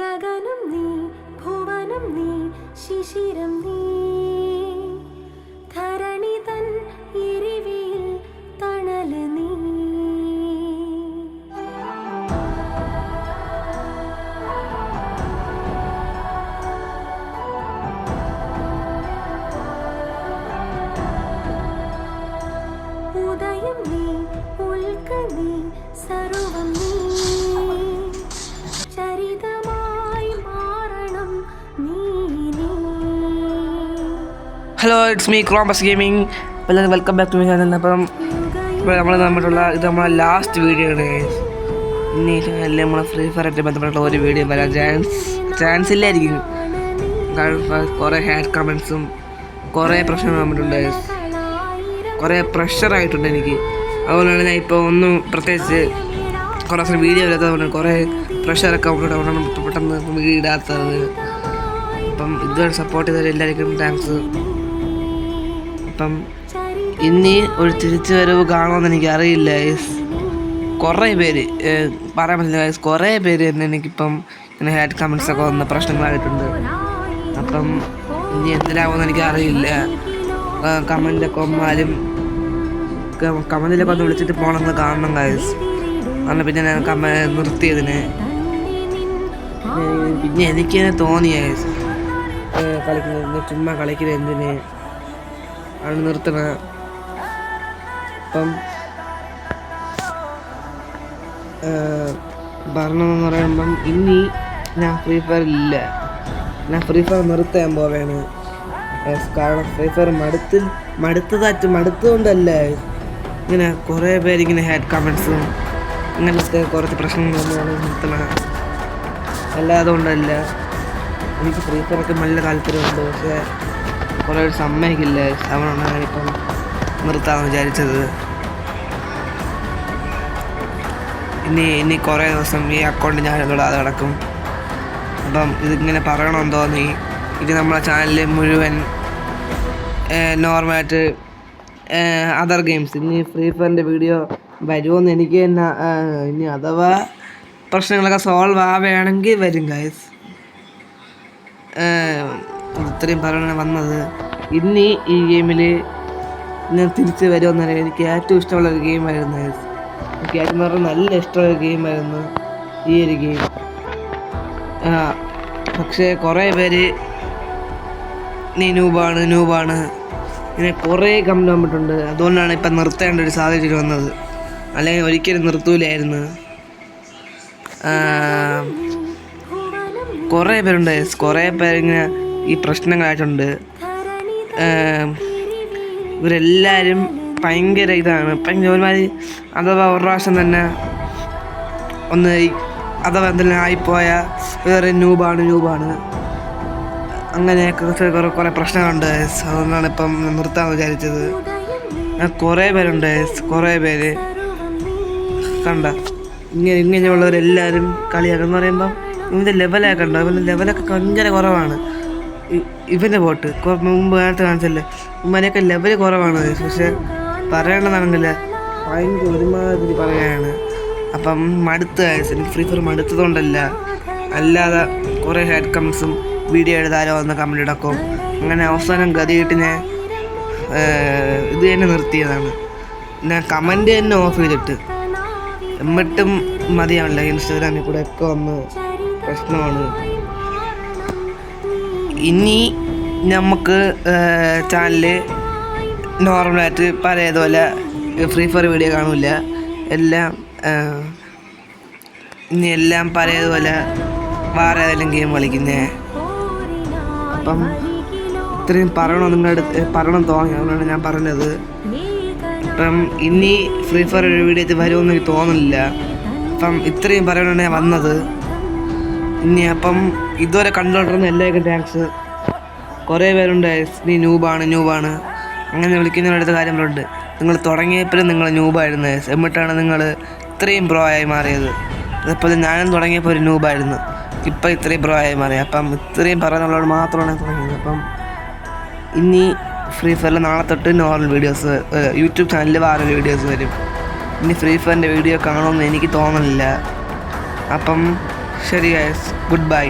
ഗഗനം നീ ഭുവനം നീ ശിശിരം നീ ധരണി തൻ ഇരിവിയിൽ തണല് നീ ഉദയം നീ ഉൽക്ക നീ സർവം നീ hello, it's me Crombus gaming. എല്ലാവരും welcome back to my channel. അപ്പം നമ്മൾ ഇത് നമ്മളെ ലാസ്റ്റ് വീഡിയോ ആണ്. ഇനി അല്ലേ നമ്മളെ ഫ്രീ ഫയറായിട്ട് ബന്ധപ്പെട്ടുള്ള ഒരു വീഡിയോ വരാൻ ചാൻസ് ഇല്ലായിരിക്കും. കുറേ ഹാഡ് കമൻസും കുറേ പ്രശ്നങ്ങൾ വന്നിട്ടുണ്ട്, കുറേ പ്രഷറായിട്ടുണ്ട് എനിക്ക്. അതുകൊണ്ടാണ് ഞാൻ ഇപ്പോൾ ഒന്നും പ്രത്യേകിച്ച് കുറേ ദിവസം വീഡിയോ ഇല്ലാത്തതുകൊണ്ട് കുറേ പ്രഷറൊക്കെ വന്നിട്ടുണ്ടാണ് പെട്ടെന്ന് വീഡിയോ ഇടാത്തത്. അപ്പം ഇതുവരെ സപ്പോർട്ട് ചെയ്തവർ എല്ലാവർക്കും താങ്ക്സ്. അപ്പം ഇനി ഒരു തിരിച്ചു വരവ് കാണുമെന്ന് എനിക്കറിയില്ല. കുറേ പേര് പറയാൻ പറ്റില്ല, കുറേ പേര് തന്നെ എനിക്കിപ്പം ഇങ്ങനെ ഹാഡ് കമൻസൊക്കെ വന്ന പ്രശ്നങ്ങളായിട്ടുണ്ട്. അപ്പം ഇനി എന്തിനാവുമെന്ന് എനിക്കറിയില്ല. കമൻറ്റൊക്കെ വന്നാലും കമൻറ്റിലൊക്കെ ഒന്ന് വിളിച്ചിട്ട് പോകണമെന്ന് കാണണം ഗൈസ്. കാരണം പിന്നെ ഞാൻ നിർത്തിയതിന് പിന്നെ എനിക്ക് തന്നെ തോന്നിയ കളിക്കുന്നത് ചുമ്മാ കളിക്കുന്നത് എന്തിന് ആണ് നിർത്തണ. അപ്പം പറഞ്ഞതെന്ന് പറയുമ്പം ഇനി ഞാൻ ഫ്രീ ഫയർ ഇല്ല, ഞാൻ ഫ്രീ ഫയർ നിർത്താൻ പോവുകയാണ്. കാരണം ഫ്രീ ഫയർ മടുത്തതുകൊണ്ടല്ല, ഇങ്ങനെ കുറേ പേരിങ്ങനെ ഹാഡ് കമൻസും അങ്ങനത്തെ കുറച്ച് പ്രശ്നങ്ങളൊന്നും നിർത്തണം, അല്ലാതെ കൊണ്ടല്ല. എനിക്ക് ഫ്രീ ഫയറൊക്കെ നല്ല താല്പര്യമുണ്ട്, പക്ഷേ കുറേ ഒരു സമ്മതിക്കില്ല. അതുകൊണ്ടാണ് ഞാനിപ്പം നിർത്താമെന്ന് വിചാരിച്ചത്. ഇനി കുറേ ദിവസം ഈ അക്കൗണ്ട് ഞാൻ തൊടാതെ കിടക്കും. അപ്പം ഇതിങ്ങനെ പറയണമെന്ന് തോന്നി. ഇത് നമ്മളെ ചാനലിൽ മുഴുവൻ നോർമലായിട്ട് അതർ ഗെയിംസ്, ഇനി ഫ്രീ ഫയറിൻ്റെ വീഡിയോ വരുമോയെന്ന് എനിക്ക് തന്നെ ഇനി അഥവാ പ്രശ്നങ്ങളൊക്കെ സോൾവ് ആവുകയാണെങ്കിൽ വരും ഗൈസ്. ഇത്രയും പറയണ വന്നത്. ഇനി ഈ ഗെയിമിൽ ഞാൻ തിരിച്ച് വരുമെന്നറിയാം. എനിക്ക് ഏറ്റവും ഇഷ്ടമുള്ളൊരു ഗെയിമായിരുന്നു ഗൈസ്. എനിക്ക് ഏറ്റവും പറഞ്ഞാൽ നല്ല ഇഷ്ടമുള്ളൊരു ഗെയിമായിരുന്നു ഈ ഒരു ഗെയിം. പക്ഷേ കുറേ പേര് നീ നൂബാണ് ഇങ്ങനെ കുറേ കമൻറ്റ് വന്നിട്ടുണ്ട്. അതുകൊണ്ടാണ് ഇപ്പം നിർത്തേണ്ട ഒരു സാഹചര്യം വന്നത്, അല്ലെങ്കിൽ ഒരിക്കലും നിർത്തൂലായിരുന്നു. കുറേ പേരുണ്ട്, കുറേ പേരിങ്ങനെ ഈ പ്രശ്നങ്ങളായിട്ടുണ്ട്. ഇവരെല്ലാവരും ഭയങ്കര ഇതാണ്, ഒരുമാതിരി അഥവാ ഒരു പ്രാവശ്യം തന്നെ ഒന്ന് അഥവാ എന്തെങ്കിലും ആയിപ്പോയാൽ വേറെ നൂബാണ് അങ്ങനെയൊക്കെ കുറേ പ്രശ്നങ്ങളുണ്ട്. അതുകൊണ്ടാണ് ഇപ്പം നിർത്താമെന്ന് വിചാരിച്ചത്. കുറേ പേരുണ്ട്, കുറേ പേര് കണ്ട ഇങ്ങനെയുള്ളവരെല്ലാവരും കളിയാക്കെന്ന് പറയുമ്പം ഇവൻ്റെ ലെവലൊക്കെ ഉണ്ടോ, ഇവൻ്റെ ലെവലൊക്കെ ഭയങ്കര കുറവാണ്. ഇവൻ്റെ ബോട്ട് മുമ്പ് നേരത്തെ കാണിച്ചല്ലേ, ഉമ്മനെയൊക്കെ ലെവൽ കുറവാണ്. പക്ഷെ പറയണമെന്നാണെന്നില്ല, ഭയങ്കര ഒരുമാതിരി പറയാനാണ്. അപ്പം എനിക്ക് ഫ്രീ ഫയർ മടുത്തതുകൊണ്ടല്ല, അല്ലാതെ കുറേ ഹാഡ് കമൻസും വീഡിയോ എഴുതാലോ എന്ന കമൻറ്റ് ഇടക്കും. അങ്ങനെ അവസാനം ഗതിയിട്ട് ഞാൻ ഇത് തന്നെ നിർത്തിയതാണ്. ഞാൻ കമൻറ്റ് തന്നെ ഓഫ് ചെയ്തിട്ട് എന്നിട്ടും മതിയാവില്ല. ഇൻസ്റ്റാഗ്രാമിൽ കൂടെ ഒക്കെ വന്ന് പ്രശ്നമാണ്. ഇനി നമുക്ക് ചാനലിൽ നോർമലായിട്ട് പഴയതുപോലെ ഫ്രീ ഫയർ വീഡിയോ കാണില്ല, ഇനി എല്ലാം പഴയതുപോലെ വേറെ ഏതെങ്കിലും ഗെയിം കളിക്കുന്നേ. അപ്പം ഇത്രയും പറയണം തോന്നി, അതുകൊണ്ടാണ് ഞാൻ പറഞ്ഞത്. അപ്പം ഇനി ഫ്രീ ഫയർ ഒരു വീഡിയോ വരുമെന്ന് എനിക്ക് തോന്നുന്നില്ല. അപ്പം ഇത്രയും പറയണമാണ് ഞാൻ വന്നത്. ഇനി അപ്പം ഇതുവരെ കണ്ടുകൊണ്ടിരുന്ന എല്ലാവർക്കും താങ്ക്സ്. കുറേ പേരുണ്ട് നീ നൂബാണ് അങ്ങനെ വിളിക്കുന്നവരുടെ കാര്യങ്ങളുണ്ട്. നിങ്ങൾ തുടങ്ങിയപ്പോഴും നിങ്ങൾ നൂബായിരുന്നു, എന്നിട്ടാണ് നിങ്ങൾ ഇത്രയും പ്രോ ആയി മാറിയത്. അതേപോലെ ഞാനും തുടങ്ങിയപ്പോൾ ഒരു നൂബായിരുന്നു, ഇപ്പം ഇത്രയും പ്രോ ആയി മാറി. അപ്പം ഇത്രയും പറയുന്നുള്ളവർ മാത്രമാണ് തുടങ്ങിയത്. അപ്പം ഇനി ഫ്രീ ഫയറിൽ നാളെ തൊട്ട് നോർമൽ വീഡിയോസ് യൂട്യൂബ് ചാനലിൽ വേറെ വീഡിയോസ് വരും. ഇനി ഫ്രീ ഫയറിൻ്റെ വീഡിയോ കാണുമെന്ന് എനിക്ക് തോന്നുന്നില്ല. അപ്പം ശരി ഗൈസ്, ഗുഡ് ബൈ.